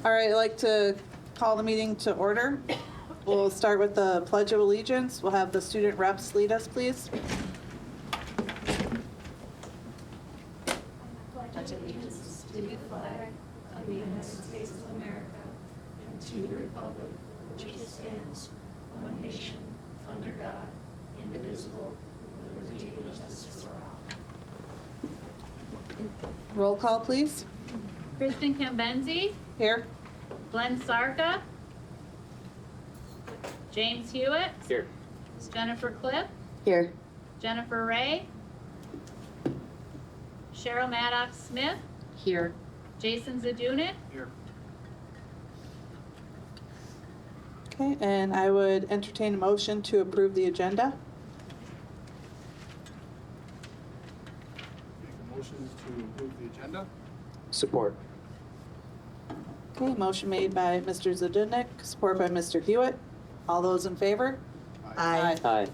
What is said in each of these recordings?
All right, I'd like to call the meeting to order. We'll start with the Pledge of Allegiance. We'll have the student reps lead us, please. Pledge allegiance to the flag of the United States of America and to the republic which stands one nation under God, indivisible, with liberty and justice for all. Roll call, please. Kristen Cambenzi, Here. Glenn Sarka, James Hewitt, Here. Jennifer Cliff, Here. Jennifer Ray, Cheryl Maddox Smith, Here. Jason Zadunik, Here. Okay, and I would entertain a motion to approve the agenda. Make a motion to approve the agenda. Support. Okay, motion made by Mr. Zadunik, support by Mr. Hewitt. All those in favor? Aye.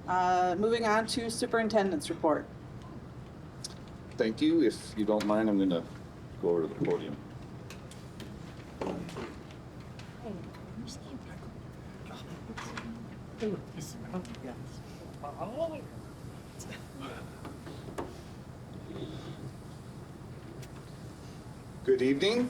Aye. Moving on to superintendent's report. Thank you. If you don't mind, I'm going to go over to the podium. Good evening.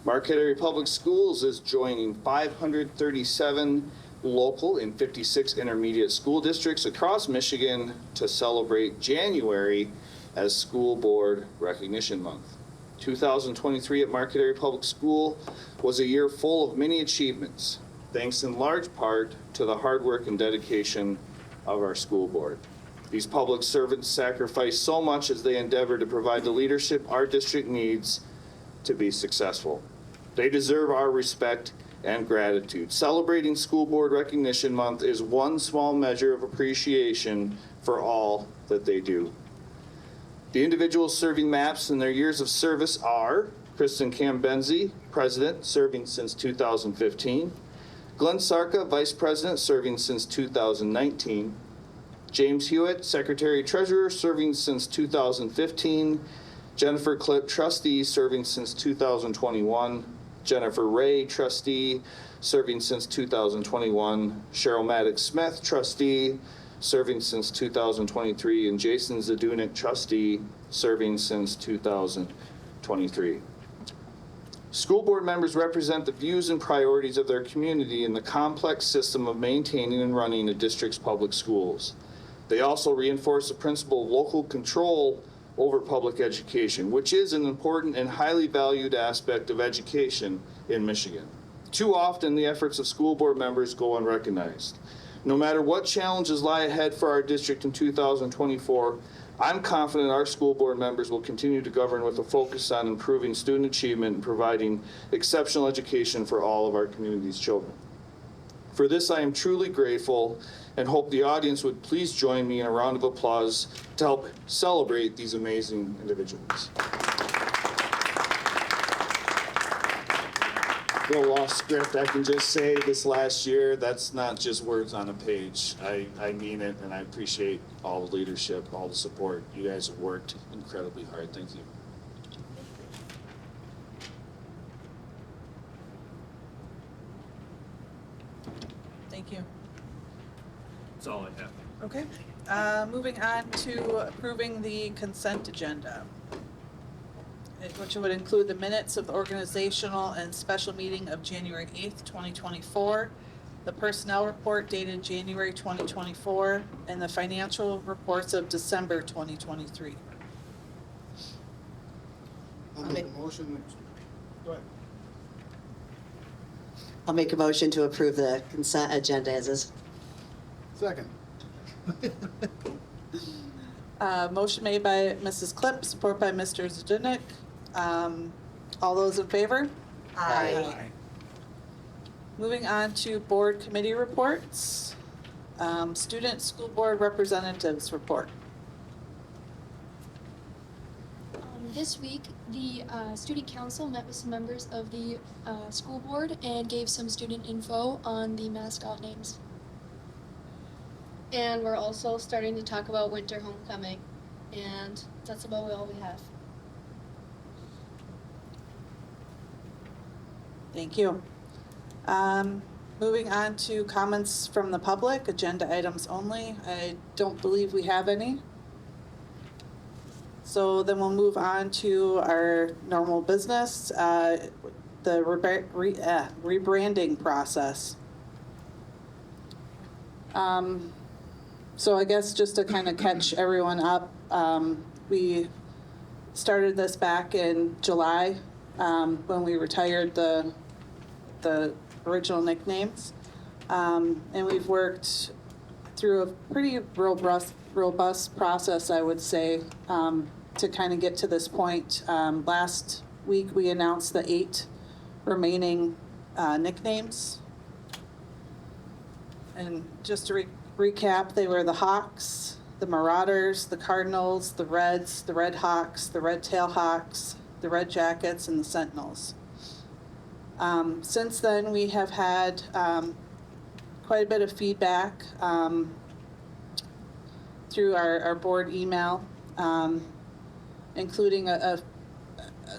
Marquette Area Public Schools is joining 537 local and 56 intermediate school districts across Michigan to celebrate January as School Board Recognition Month. 2023 at Marquette Area Public School was a year full of many achievements, thanks in large part to the hard work and dedication of our school board. These public servants sacrifice so much as they endeavor to provide the leadership our district needs to be successful. They deserve our respect and gratitude. Celebrating School Board Recognition Month is one small measure of appreciation for all that they do. The individuals serving MAPS in their years of service are Kristen Cambenzi, President, serving since 2015, Glenn Sarka, Vice President, serving since 2019, James Hewitt, Secretary Treasurer, serving since 2015, Jennifer Clipp, Trustee, serving since 2021, Jennifer Ray, Trustee, serving since 2021, Cheryl Maddox Smith, Trustee, serving since 2023, and Jason Zadunik, Trustee, serving since 2023. School board members represent the views and priorities of their community in the complex system of maintaining and running a district's public schools. They also reinforce the principle of local control over public education, which is an important and highly valued aspect of education in Michigan. Too often, the efforts of school board members go unrecognized. No matter what challenges lie ahead for our district in 2024, I'm confident our school board members will continue to govern with a focus on improving student achievement and providing exceptional education for all of our community's children. For this, I am truly grateful and hope the audience would please join me in a round of applause to help celebrate these amazing individuals. Little off script, I can just say this last year, that's not just words on a page. I mean it, and I appreciate all the leadership, all the support. You guys have worked incredibly hard. Thank you. Thank you. That's all I have. Okay. Moving on to approving the consent agenda, which would include the minutes of the organizational and special meeting of January 8th, 2024, the personnel report dated January 2024, and the financial reports of December 2023. I'll make a motion. Go ahead. I'll make a motion to approve the consent agenda as is. Second. Motion made by Mrs. Klipp, support by Mr. Zadunik. All those in favor? Aye. Moving on to board committee reports. Student school board representatives report. This week, the student council met with some members of the school board and gave some student info on the mascot names. And we're also starting to talk about winter homecoming, and that's about all we have. Thank you. Moving on to comments from the public, agenda items only. I don't believe we have any. So then we'll move on to our normal business, the rebranding process. So I guess just to kind of catch everyone up, we started this back in July when we retired the original nicknames. And we've worked through a pretty robust process, I would say, to kind of get to this point. Last week, we announced the 8 remaining nicknames. And just to recap, they were the Hawks, the Marauders, the Cardinals, the Reds, the Red Hawks, the Red Tail Hawks, the Red Jackets, and the Sentinels. Since then, we have had quite a bit of feedback through our board email, including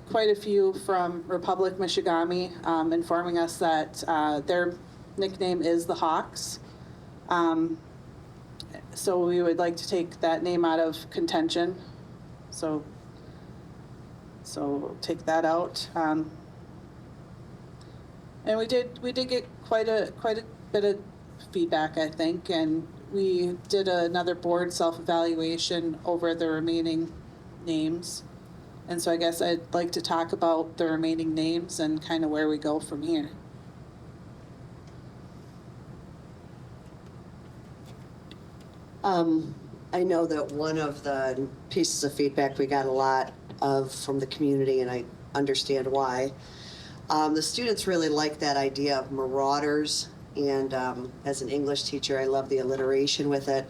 quite a few from Republic Michigami, informing us that their nickname is the Hawks. So we would like to take that name out of contention. So we'll take that out. And we did get quite a bit of feedback, I think, and we did another board self-evaluation over the remaining names. And so I guess I'd like to talk about the remaining names and kind of where we go from here. I know that one of the pieces of feedback we got a lot of from the community, and I understand why. The students really like that idea of Marauders, and as an English teacher, I love the alliteration with it.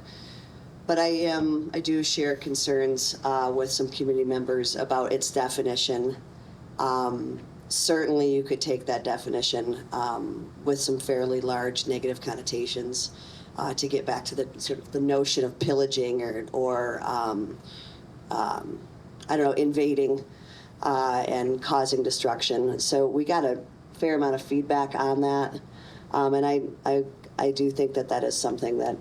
But I do share concerns with some community members about its definition. Certainly, you could take that definition with some fairly large negative connotations to get back to the sort of the notion of pillaging or I don't know, invading and causing destruction. So we got a fair amount of feedback on that, and I do think that is something that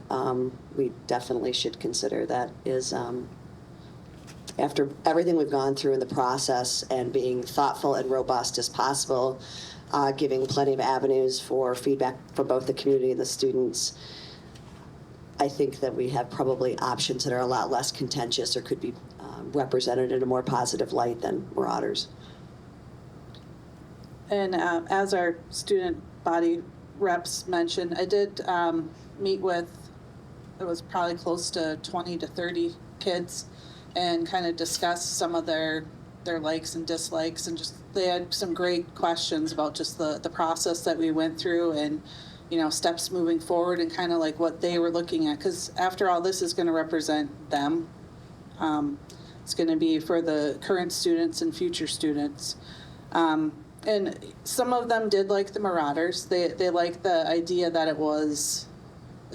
we definitely should consider. That is, after everything we've gone through in the process and being thoughtful and robust as possible, giving plenty of avenues for feedback from both the community and the students, I think that we have probably options that are a lot less contentious or could be represented in a more positive light than Marauders. And as our student body reps mentioned, I did meet with, it was probably close to 20 to 30 kids, and kind of discuss some of their likes and dislikes, and just they had some great questions about just the process that we went through, and steps moving forward, and kind of like what they were looking at, because after all, this is going to represent them. It's going to be for the current students and future students. And some of them did like the Marauders. They liked the idea that it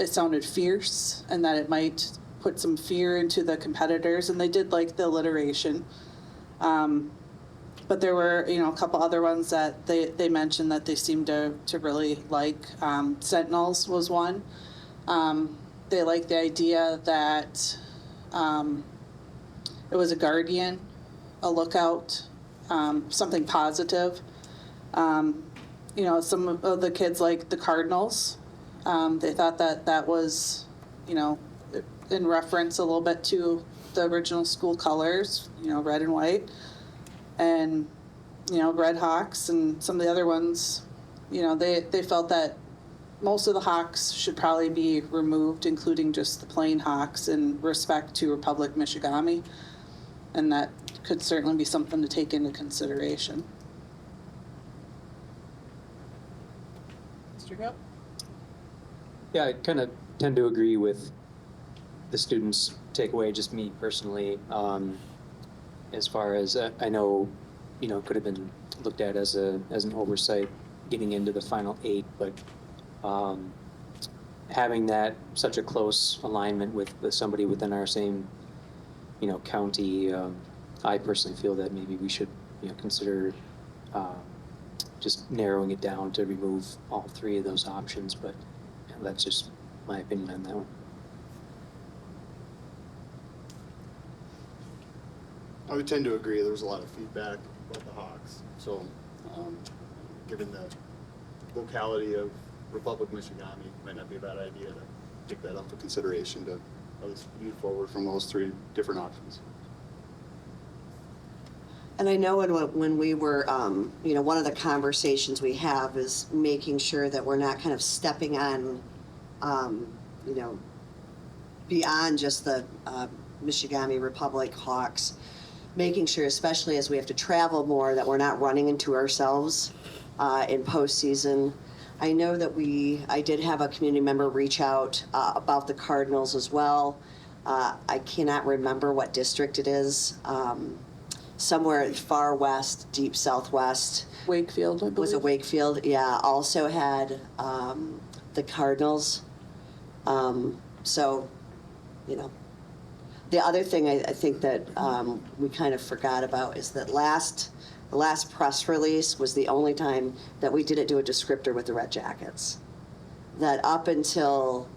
sounded fierce, and that it might put some fear into the competitors, and they did like the alliteration. But there were, a couple other ones that they mentioned that they seemed to really like. Sentinels was one. They liked the idea that it was a guardian, a lookout, something positive. Some of the kids liked the Cardinals. They thought that was, in reference a little bit to the original school colors, red and white. And, Red Hawks and some of the other ones, they felt that most of the Hawks should probably be removed, including just the plain Hawks, in respect to Republic Michigami. And that could certainly be something to take into consideration. Mr. Gill? Yeah, I kind of tend to agree with the students' takeaway, just me personally. As far as I know, could have been looked at as an oversight getting into the final 8, but having that such a close alignment with somebody within our same county, I personally feel that maybe we should consider just narrowing it down to remove all three of those options, but that's just my opinion on that one. I would tend to agree. There was a lot of feedback about the Hawks. So, given the locality of Republic Michigami, it might not be a bad idea to take that up for consideration to at least move forward from those three different options. And I know when we were, one of the conversations we have is making sure that we're not kind of stepping on, beyond just the Michigami Republic Hawks, making sure, especially as we have to travel more, that we're not running into ourselves in postseason. I know that I did have a community member reach out about the Cardinals as well. I cannot remember what district it is. Somewhere far west, deep southwest. Wakefield, I believe. Was it Wakefield? Yeah, also had the Cardinals. So, the other thing I think that we kind of forgot about is that the last press release was the only time that we didn't do a descriptor with the Red Jackets. That up until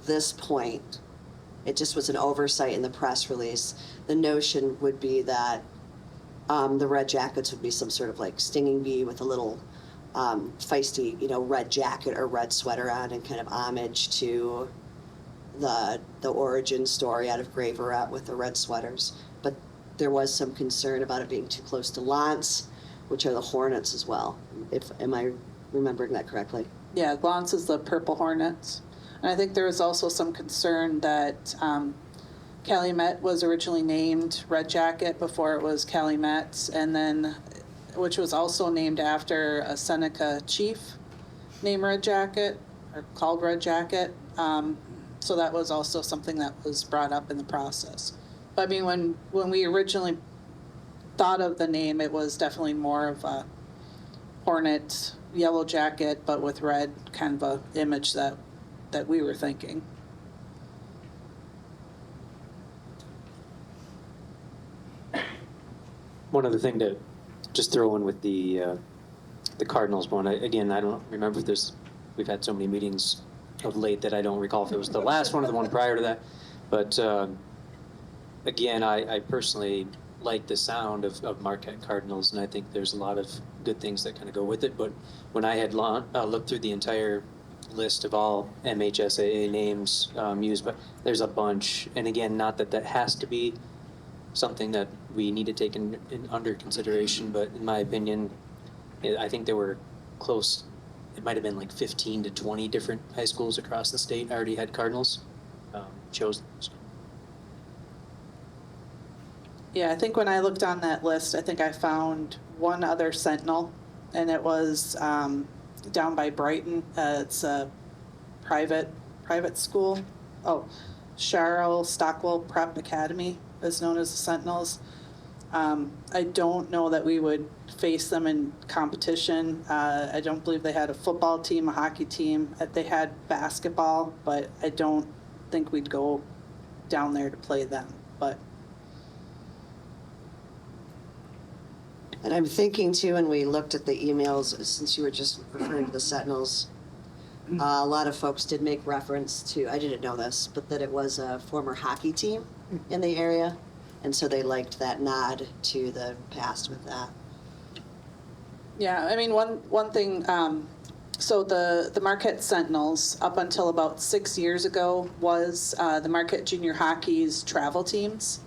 this point, it just was an oversight in the press release. The notion would be that the Red Jackets would be some sort of like stinging bee with a little feisty, red jacket or red sweater on, and kind of homage to the origin story out of Grave Verret with the red sweaters. But there was some concern about it being too close to Lance, which are the Hornets as well. Am I remembering that correctly? Yeah, Lance is the Purple Hornets. And I think there was also some concern that Calumet was originally named Red Jacket before it was Calumet, and then, which was also named after a Seneca chief named Red Jacket, or called Red Jacket. So that was also something that was brought up in the process. But I mean, when we originally thought of the name, it was definitely more of a Hornet yellow jacket, but with red, kind of a image that we were thinking. One other thing to just throw in with the Cardinals one, I don't remember if we've had so many meetings of late that I don't recall if it was the last one or the one prior to that. But again, I personally like the sound of Marquette Cardinals, and I think there's a lot of good things that kind of go with it. But when I had looked through the entire list of all MHSAA names used, but there's a bunch. And again, not that has to be something that we need to take under consideration, but in my opinion, I think there were close. It might have been like 15 to 20 different high schools across the state already had Cardinals chosen. So. Yeah, I think when I looked on that list, I think I found one other Sentinel, and it was down by Brighton. It's a private school. Oh, Sharrell Stockwell Prep Academy is known as the Sentinels. I don't know that we would face them in competition. I don't believe they had a football team, a hockey team. They had basketball, but I don't think we'd go down there to play them. But And I'm thinking too, when we looked at the emails, since you were just referring to the Sentinels, a lot of folks did make reference to, I didn't know this, but that it was a former hockey team in the area. And so they liked that nod to the past with that. yeah, I mean, one thing, so the Marquette Sentinels, up until about 6 years ago, was the Marquette Junior Hockey's travel teams.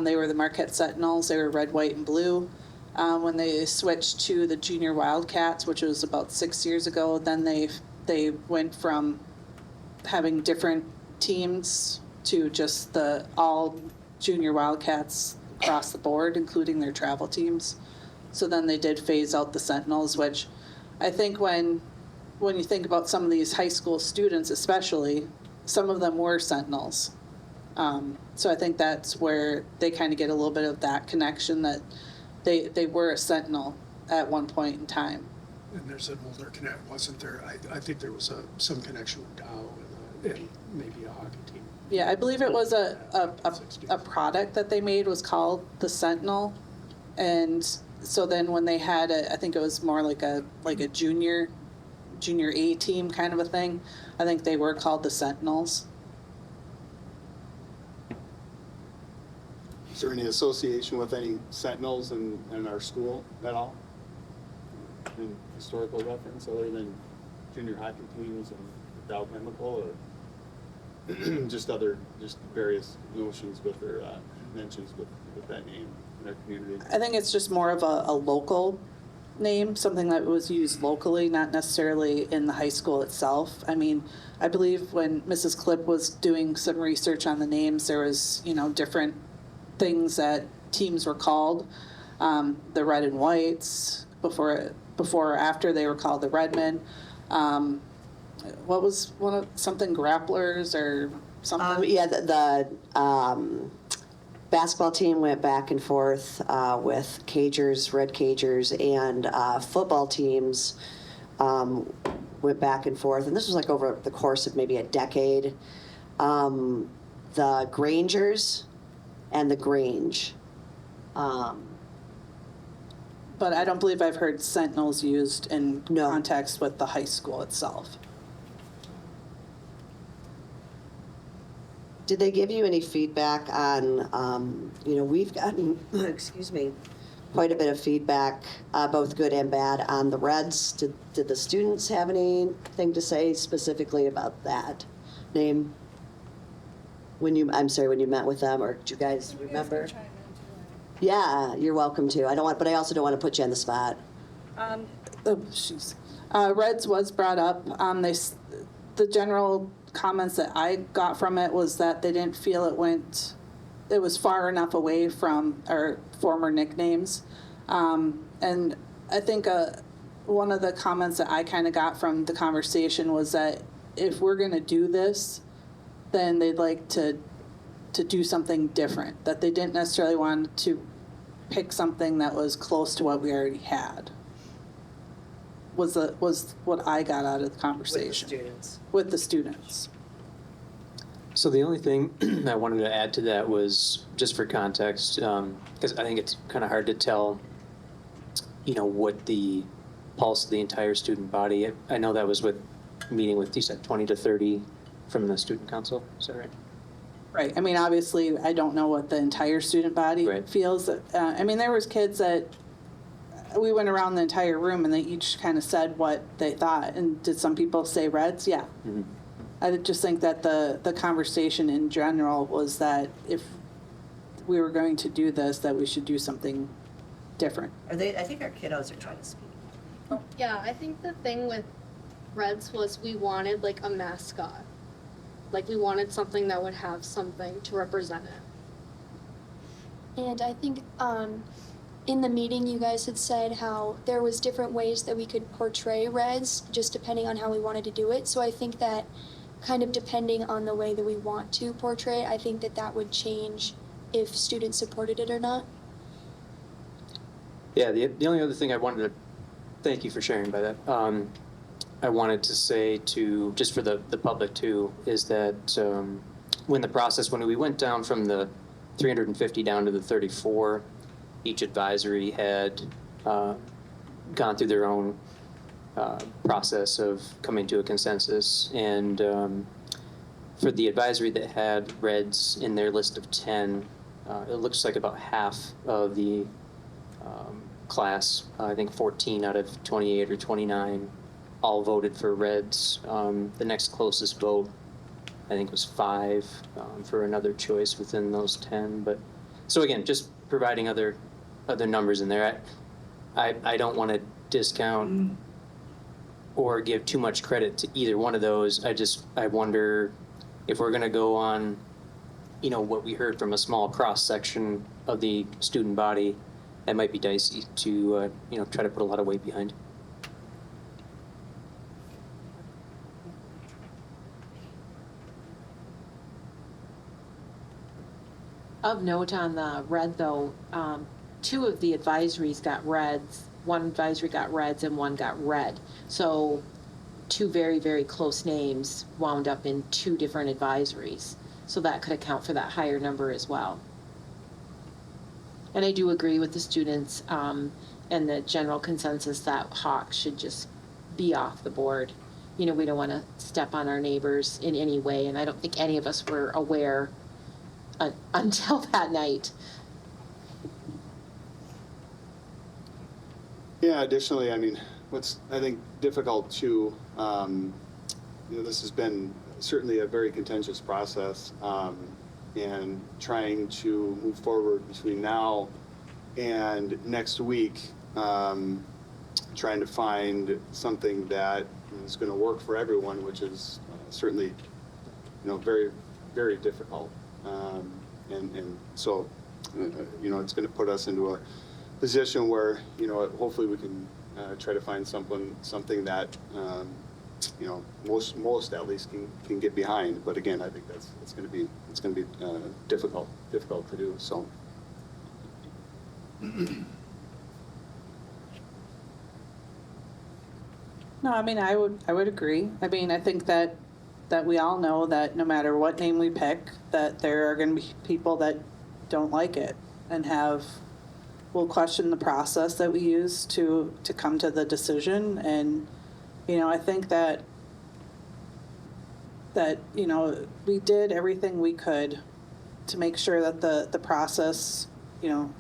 They were the Marquette Sentinels. They were red, white, and blue. When they switched to the Junior Wildcats, which was about 6 years ago, then they went from having different teams to just the all Junior Wildcats across the board, including their travel teams. So then they did phase out the Sentinels, which I think when you think about some of these high school students especially, some of them were Sentinels. So I think that's where they kind of get a little bit of that connection that they were a Sentinel at one point in time. And there's an older connect, wasn't there? I think there was some connection with Dow and maybe a hockey team. Yeah, I believe it was a product that they made was called the Sentinel, and so then when they had I think it was more like a junior A team kind of a thing. I think they were called the Sentinels. Is there any association with any Sentinels in our school at all? In historical reference, other than junior hockey teams and Dow Chemical, or just various notions with or mentions with that name in our community? I think it's just more of a local name, something that was used locally, not necessarily in the high school itself. I mean, I believe when Mrs. Clip was doing some research on the names, there was, different things that teams were called. The Red and Whites, before or after they were called the Redmen. What was something grapplers or something? Yeah, the basketball team went back and forth with Cagers, Red Cagers, and football teams went back and forth. And this was like over the course of maybe a decade. The Grangers and the Grange. But I don't believe I've heard Sentinels used in No. context with the high school itself. Did they give you any feedback on, we've gotten, excuse me, quite a bit of feedback, both good and bad, on the Reds. Did the students have anything to say specifically about that name? When you met with them, or did you guys remember? Yeah, you're welcome to. But I also don't want to put you on the spot. Reds was brought up. The general comments that I got from it was that they didn't feel it was far enough away from our former nicknames. And I think one of the comments that I kind of got from the conversation was that if we're going to do this, then they'd like to do something different, that they didn't necessarily want to pick something that was close to what we already had. Was what I got out of the conversation. With the students. So the only thing I wanted to add to that was, just for context, because I think it's kind of hard to tell, what the pulse of the entire student body. I know that was with meeting with, you said 20 to 30 from the student council, is that right? Right. I mean, obviously, I don't know what the entire student body Right. feels. There was kids that we went around the entire room and they each kind of said what they thought. And did some people say Reds? Yeah. Mm-hmm. I just think that the conversation in general was that if we were going to do this, that we should do something different. I think our kiddos are trying to speak. Yeah, I think the thing with Reds was we wanted like a mascot. Like we wanted something that would have something to represent it. And I think in the meeting you guys had said how there was different ways that we could portray Reds just depending on how we wanted to do it. So I think that kind of depending on the way that we want to portray, I think that would change if students supported it or not. Yeah, the only other thing I wanted to, thank you for sharing by that. I wanted to say just for the public too, is that when we went down from the 350 down to the 34, each advisory had gone through their own process of coming to a consensus. And for the advisory that had Reds in their list of 10, it looks like about half of the class, I think 14 out of 28 or 29, all voted for Reds. The next closest vote, I think, was 5 for another choice within those 10. But so again, just providing other numbers in there. I don't want to discount or give too much credit to either one of those. I wonder if we're going to go on, what we heard from a small cross section of the student body, that might be dicey to try to put a lot of weight behind. Of note on the red, though, 2 of the advisories got Reds. One advisory got Reds and one got red. So 2 very, very close names wound up in 2 different advisories. So that could account for that higher number as well. And I do agree with the students. and the general consensus that hawks should just be off the board. You know, we don't want to step on our neighbors in any way, and I don't think any of us were aware until that night. Yeah, additionally, I mean, what's, I think, difficult too, you know, this has been certainly a very contentious process, and trying to move forward between now and next week, trying to find something that is going to work for everyone, which is certainly, you know, very, very difficult. And so, you know, it's going to put us into a position where, you know, hopefully we can try to find something that, you know, most at least can get behind. But again, I think it's going to be difficult to do. So. No, I mean, I would agree. I mean, I think that we all know that no matter what name we pick, that there are going to be people that don't like it and will question the process that we use to come to the decision. And, you know, I think that, you know, we did everything we could to make sure that the process, you know,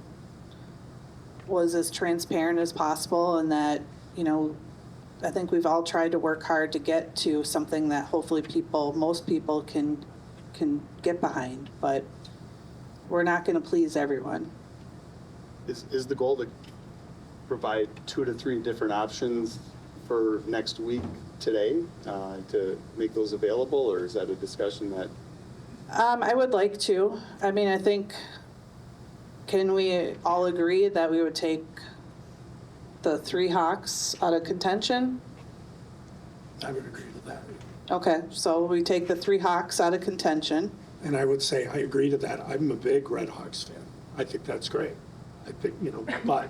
was as transparent as possible, and that, you know, I think we've all tried to work hard to get to something that hopefully most people can get behind, but we're not going to please everyone. Is the goal to provide 2 to 3 different options for next week today, to make those available, or is that a discussion that? I would like to. I mean, I think, can we all agree that we would take the 3 Hawks out of contention? I would agree to that. Okay, so we take the 3 Hawks out of contention. And I would say I agree to that. I'm a big Red Hawks fan. I think that's great. I think, you know, but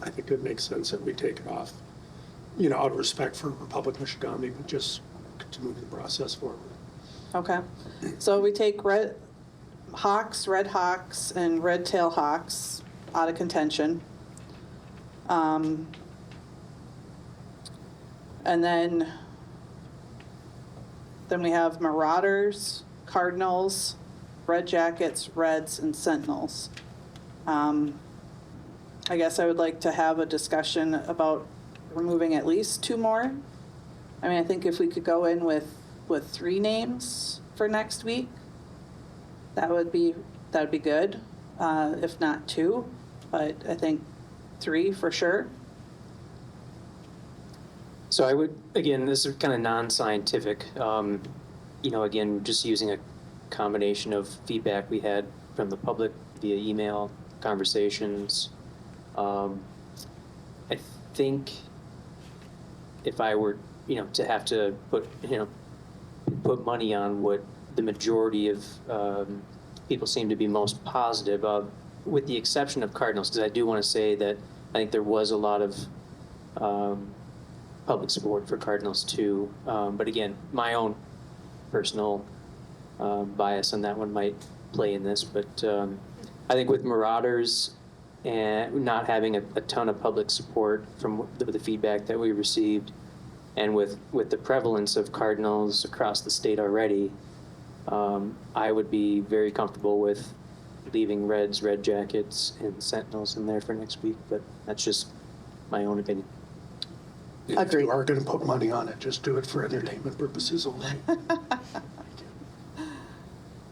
I think it makes sense that we take it off, you know, out of respect for Republic Michigamme, but just to move the process forward. Okay, so we take Red Hawks, and Red Tail Hawks out of contention. And then we have Marauders, Cardinals, Red Jackets, Reds, and Sentinels. I guess I would like to have a discussion about removing at least 2 more. I mean, I think if we could go in with 3 names for next week, that would be good. If not 2, but I think 3 for sure. So I would, again, this is kind of non-scientific, you know, again, just using a combination of feedback we had from the public via email, conversations. I think if I were, you know, to have to put money on what the majority of people seem to be most positive of, with the exception of Cardinals, because I do want to say that I think there was a lot of public support for Cardinals too. But again, my own personal bias on that one might play in this. But I think with Marauders and not having a ton of public support from the feedback that we received, and with the prevalence of Cardinals across the state already, I would be very comfortable with leaving Reds, Red Jackets, and Sentinels in there for next week. But that's just my own opinion. If you are going to put money on it, just do it for entertainment purposes only.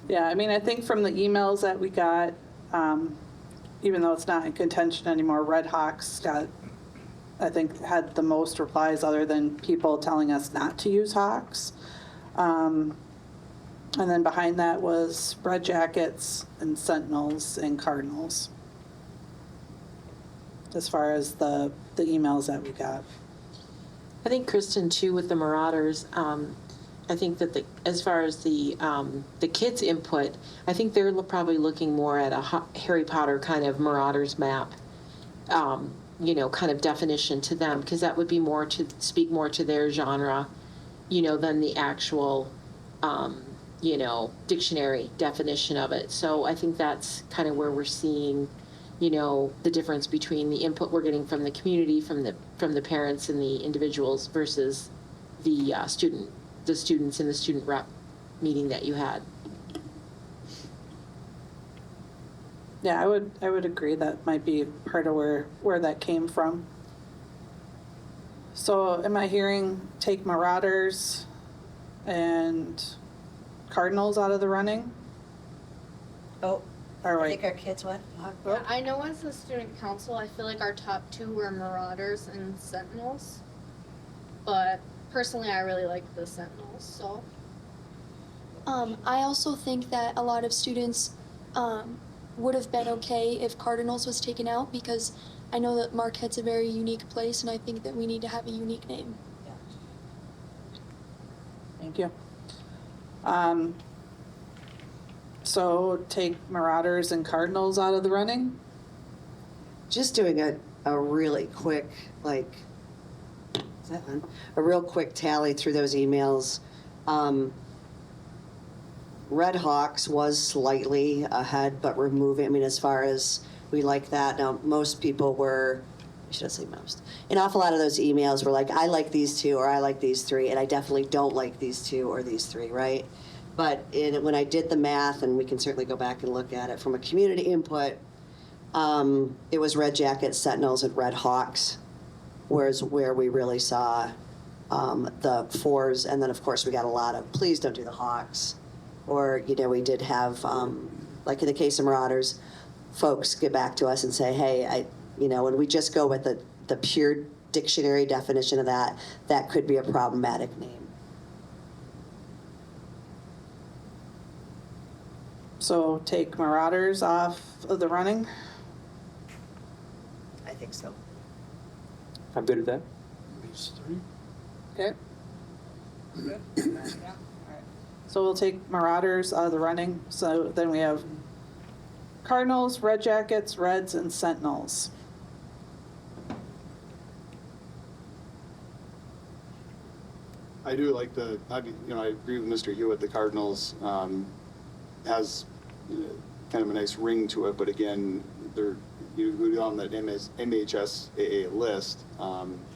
Yeah, I mean, I think from the emails that we got, even though it's not in contention anymore, Red Hawks I think, had the most replies other than people telling us not to use Hawks. And then behind that was Red Jackets and Sentinels and Cardinals, as far as the emails that we got. I think Kristen too with the Marauders. I think that as far as the kids' input, I think they're probably looking more at a Harry Potter kind of Marauders map, you know, kind of definition to them, because that would be more to speak more to their genre, you know, than the actual, you know, dictionary definition of it. So I think that's kind of where we're seeing you know, the difference between the input we're getting from the community, from the parents and the individuals versus the students in the student rep meeting that you had. Yeah, I would agree that might be part of where that came from. So am I hearing take Marauders and Cardinals out of the running? Oh, Or I wait, think our kids went. Yeah, I know as a student council, I feel like our top two were Marauders and Sentinels. But personally, I really like the Sentinels, so. I also think that a lot of students would have been okay if Cardinals was taken out because I know that Marquette's a very unique place and I think that we need to have a unique name. thank you. So take Marauders and Cardinals out of the running? Just doing a really quick, like, is that on? A real quick tally through those emails. Red Hawks was slightly ahead, but removing, I mean, as far as we like that. Now, most people were, I should say most, an awful lot of those emails were like, I like these two or I like these three, and I definitely don't like these two or these three, right? But when I did the math, and we can certainly go back and look at it from a community input, it was Red Jackets, Sentinels, and Red Hawks, where we really saw the fours, and then of course we got a lot of please don't do the Hawks, or you know we did have like in the case of Marauders, folks get back to us and say, hey, when we just go with the pure dictionary definition of that could be a problematic name. So take Marauders off of the running? I think so. I'm good with that. These three. Okay. Good. Yeah. All right. So we'll take Marauders out of the running. So then we have Cardinals, Red Jackets, Reds, and Sentinels. I do like I agree with Mr. Hewitt. The Cardinals has kind of a nice ring to it, but again, you go on that MHSAA list.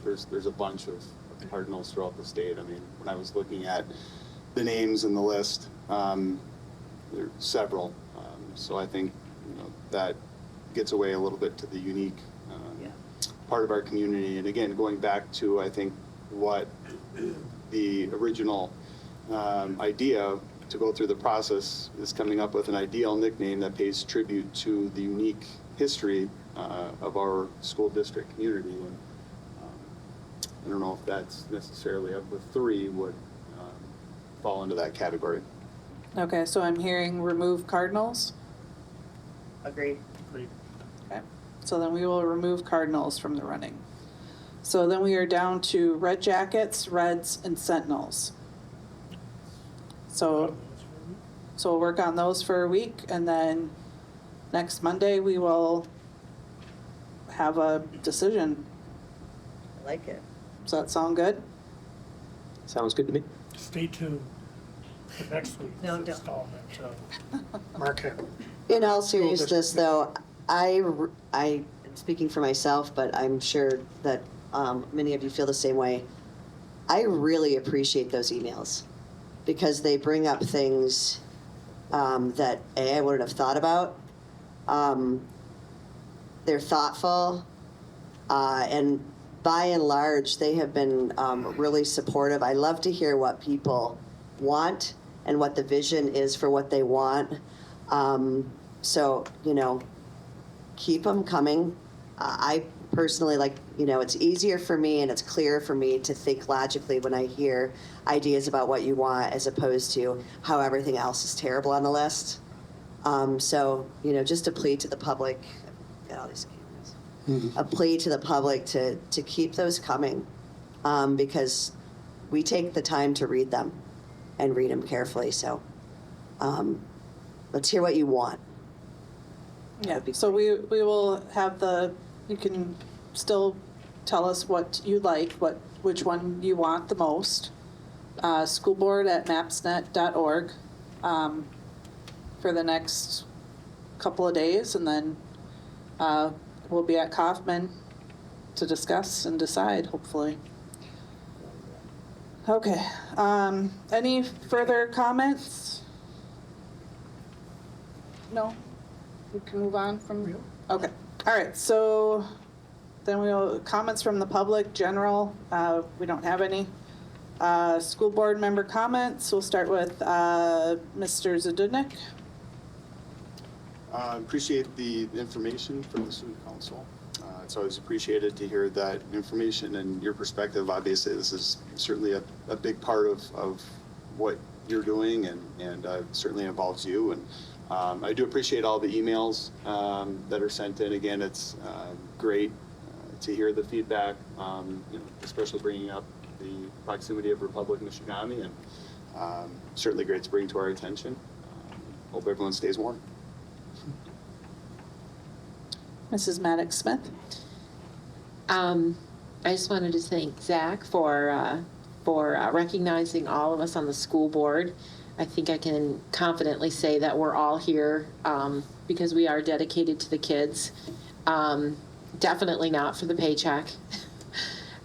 There's a bunch of Cardinals throughout the state. I mean, when I was looking at the names in the list, there are several. So I think that gets away a little bit to the unique part of our community. And again, going back to I think what the original idea to go through the process is coming up with an ideal nickname that pays tribute to the unique history of our school district community. And, I don't know if that's necessarily of the three would fall into that category. Okay, so I'm hearing remove Cardinals. Agreed. Okay, so then we will remove Cardinals from the running. So then we are down to Red Jackets, Reds, and Sentinels. So we'll work on those for a week, and then next Monday we will have a decision. I like it. Does that sound good? Sounds good to me. Stay tuned for next week's No, don't. installment of Marquette. In all seriousness, though, I'm speaking for myself, but I'm sure that many of you feel the same way. I really appreciate those emails because they bring up things that I wouldn't have thought about. They're thoughtful, and by and large, they have been really supportive. I love to hear what people want and what the vision is for what they want. So, keep them coming. I personally it's easier for me and it's clearer for me to think logically when I hear ideas about what you want as opposed to how everything else is terrible on the list. So, just a plea to the public, get all these cameras. A plea to the public to keep those coming because we take the time to read them and read them carefully. So let's hear what you want. Yeah, so we will have you can still tell us what you like, which one you want the most. Schoolboard@mapsnet.org for the next couple of days, and then We'll be at Kaufman to discuss and decide, hopefully. Okay, any further comments? No? We can move on from, okay. All right, so then we'll, comments from the public, general, we don't have any. School board member comments, we'll start with Mr. Zadudnik. Appreciate the information from the student council. It's always appreciated to hear that information and your perspective. Obviously, this is certainly a big part of what you're doing and certainly involves you. And I do appreciate all the emails that are sent in. Again, it's great to hear the feedback, especially bringing up the proximity of Republic Michigami, and certainly great to bring to our attention. Hope everyone stays warm. Mrs. Maddox-Smith. I just wanted to thank Zach for recognizing all of us on the school board. I think I can confidently say that we're all here because we are dedicated to the kids. Definitely not for the paycheck.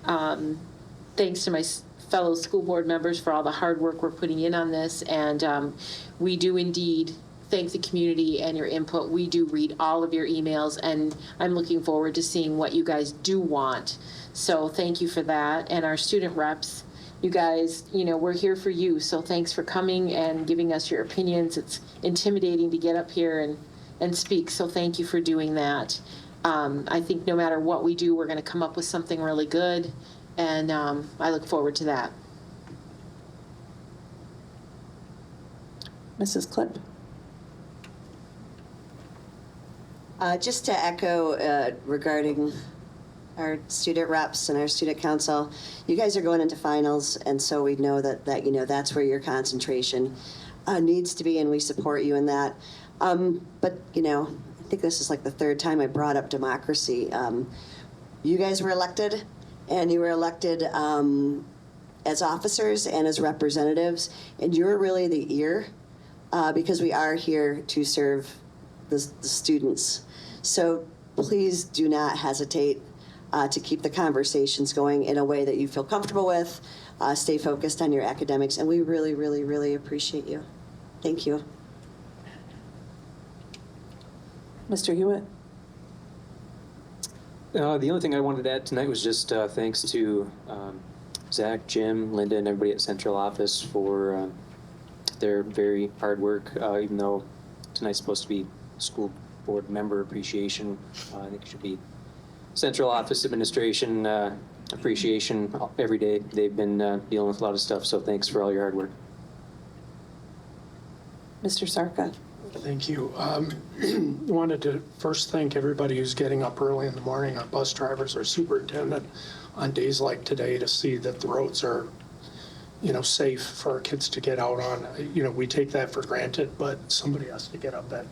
Thanks to my fellow school board members for all the hard work we're putting in on this, and we do indeed thank the community and your input. We do read all of your emails, and I'm looking forward to seeing what you guys do want. So thank you for that. And our student reps, you guys, we're here for you. So thanks for coming and giving us your opinions. It's intimidating to get up here and speak. So thank you for doing that. I think no matter what we do, we're going to come up with something really good. And I look forward to that. Mrs. Klipp. Just to echo regarding our student reps and our student council, you guys are going into finals, and so we know that that's where your concentration needs to be, and we support you in that. But I think this is like the third time I brought up democracy. You guys were elected, and you were elected as officers and as representatives, and you're really the ear because we are here to serve the students. So please do not hesitate to keep the conversations going in a way that you feel comfortable with. Stay focused on your academics, and we really, really, really appreciate you. Thank you. Mr. Hewitt. The only thing I wanted to add tonight was just thanks to Zach, Jim, Linda, and everybody at central office for their very hard work. Even though tonight's supposed to be school board member appreciation, I think it should be central office administration appreciation every day. They've been dealing with a lot of stuff, so thanks for all your hard work. Mr. Sarka. Thank you. Wanted to first thank everybody who's getting up early in the morning, our bus drivers, our superintendent, on days like today to see that the roads are, safe for our kids to get out on. We take that for granted, but somebody has to get up at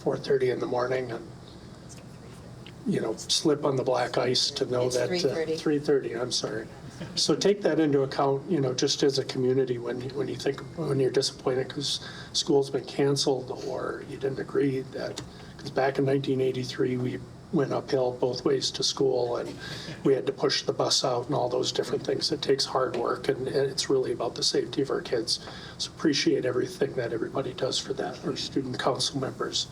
4:30 in the morning and, slip on the black ice to know It's that. 3:30. 3:30, I'm sorry. So take that into account, just as a community when you're disappointed because school's been canceled or you didn't agree that, because back in 1983, we went uphill both ways to school and we had to push the bus out and all those different things. It takes hard work and it's really about the safety of our kids. So appreciate everything that everybody does for that. Our student council members,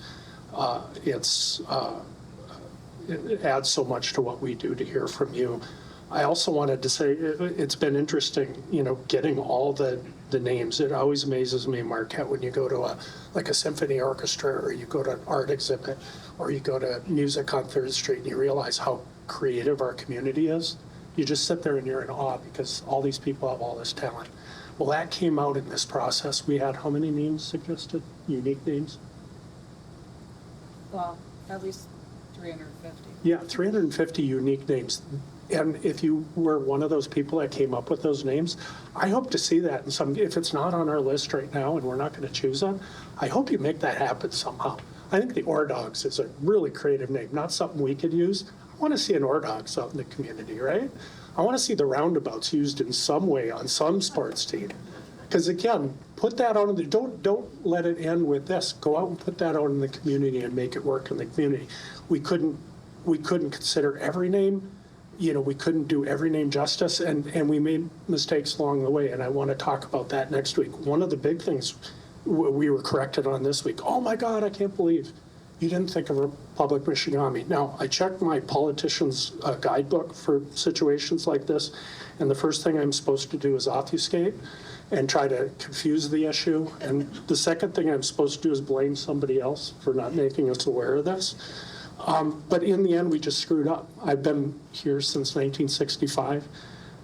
it adds so much to what we do to hear from you. I also wanted to say it's been interesting, getting all the names. It always amazes me, Marquette, when you go to a symphony orchestra or you go to an art exhibit or you go to music on 3rd Street and you realize how creative our community is. You just sit there and you're in awe because all these people have all this talent. Well, that came out in this process. We had how many names suggested? Unique names? Well, at least 350. Yeah, 350 unique names. And if you were one of those people that came up with those names, I hope to see that in some, if it's not on our list right now and we're not going to choose them, I hope you make that happen somehow. I think the Ore Dogs is a really creative name, not something we could use. I want to see an Ore Dogs out in the community, right? I want to see the roundabouts used in some way on some sports team. Because again, put that out in the, don't let it end with this. Go out and put that out in the community and make it work in the community. We couldn't we couldn't consider every name. You know, we couldn't do every name justice, and we made mistakes along the way, and I want to talk about that next week. One of the big things we were corrected on this week, oh my God, I can't believe you didn't think of Republic Michigami. Now, I checked my politician's guidebook for situations like this, and the first thing I'm supposed to do is obfuscate and try to confuse the issue. And the second thing I'm supposed to do is blame somebody else for not making us aware of this. But in the end, we just screwed up. I've been here since 1965.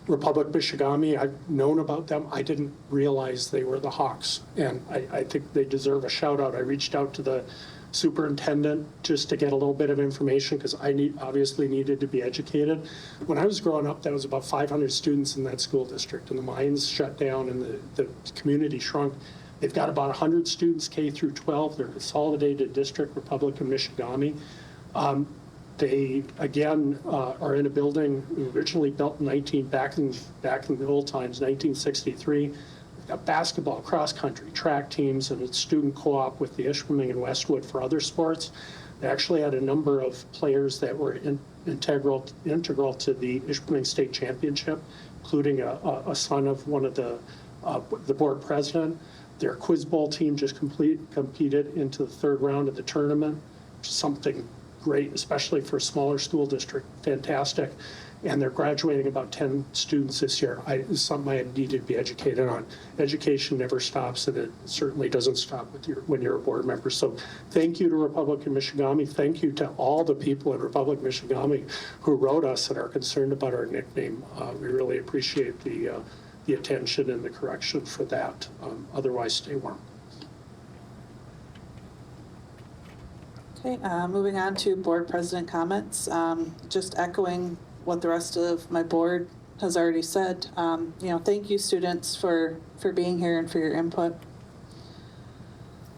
Republic Michigami, I've known about them. I didn't realize they were the Hawks, and I think they deserve a shout out. I reached out to the superintendent just to get a little bit of information because I obviously needed to be educated. When I was growing up, there was about 500 students in that school district, and the mines shut down and the community shrunk. They've got about 100 students K through 12. They're a consolidated district, Republic of Michigami. They again are in a building originally built back in the old times, 1963. We've got basketball, cross country, track teams, and it's student co-op with the Ishpeming and Westwood for other sports. They actually had a number of players that were integral to the Ishpeming State Championship, including a son of one of the board president. Their quiz bowl team just competed into the third round of the tournament, which is something great, especially for a smaller school district, fantastic. And they're graduating about 10 students this year. It's something I needed to be educated on. Education never stops, and it certainly doesn't stop when you're a board member. So thank you to Republic of Michigami. Thank you to all the people in Republic of Michigami who wrote us and are concerned about our nickname. We really appreciate the attention and the correction for that. Otherwise, stay warm. Okay, moving on to board president comments. Just echoing what the rest of my board has already said. Thank you, students, for being here and for your input.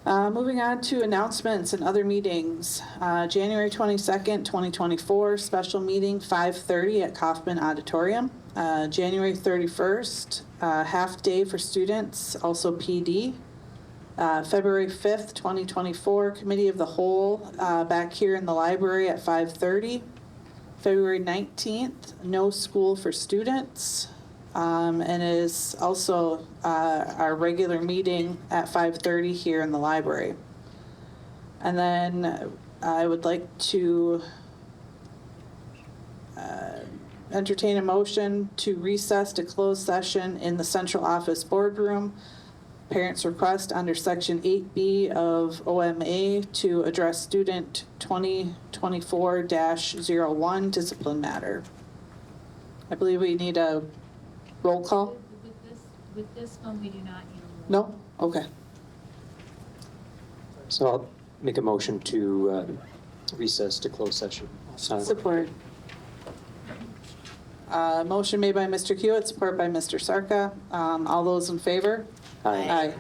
Moving on to announcements and other meetings. January 22nd, 2024, special meeting, 5:30 at Kaufman Auditorium. January 31st, half day for students, also PD. February 5th, 2024, Committee of the Whole back here in the library at 5:30. February 19th, no school for students, and it is also our regular meeting at 5:30 here in the library. And then I would like to entertain a motion to recess to closed session in the central office boardroom. Parents' request under Section 8B of OMA to address student 2024-01 discipline matter. I believe we need a roll call. With this one, we do not need a roll. No? Okay. So I'll make a motion to recess to closed session. Support. Motion made by Mr. Hewitt, support by Mr. Sarka. All those in favor? Aye. Aye.